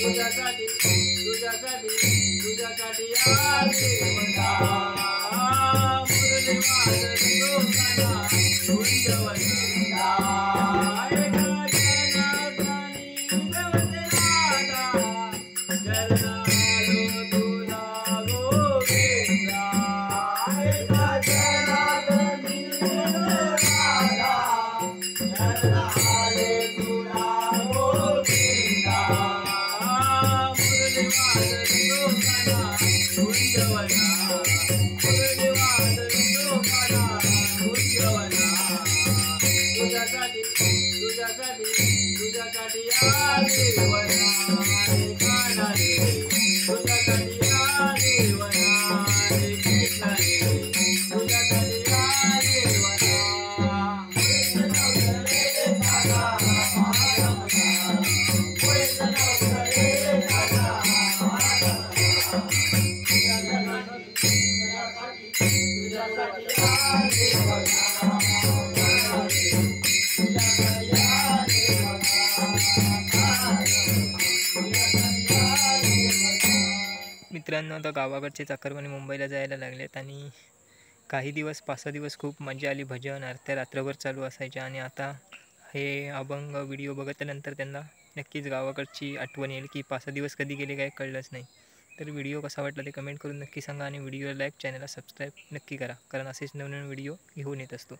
तुझ्यासाठी तुझ्यासाठी तुझ्यासाठी आले वंदा मुरली वाजतो काना कुंजवंदा एका जनार्दनी जवते राधा शरणालो तुला गोविंदा एका जनार्दनी राधा शरणालो तुला गोविंदा मुरली वाजतो काना कुंजवंदा मुरली वाजतो काना कुंजवंदा तुझ्यासाठी तुझ्यासाठी तुझ्यासाठी आले वना रे काना रे तुझ्यासाठी आले वना रे कृष्ण रे तुझ्यासाठी आले वना कृष्ण रे काना कृष्ण रे काना तुझ्यासाठी आले वना मित्रांनो, आता गावाकडचे चाकरमानी मुंबईला जायला लागलेत आणि काही दिवस 5-6 दिवस खूप मजा आली. भजन आरत्या रात्रभर चालू असायच्या आणि आता हे अभंग व्हिडिओ बघितल्यानंतर त्यांना नक्कीच गावाकडची आठवण येईल की 5-6 दिवस कधी गेले काय कळलंच नाही. तर व्हिडिओ कसा वाटला ते कमेंट करून नक्की सांगा आणि व्हिडिओला लाईक, चॅनलला सबस्क्राईब नक्की करा, कारण असेच नवनवीन व्हिडिओ घेऊन येत असतो.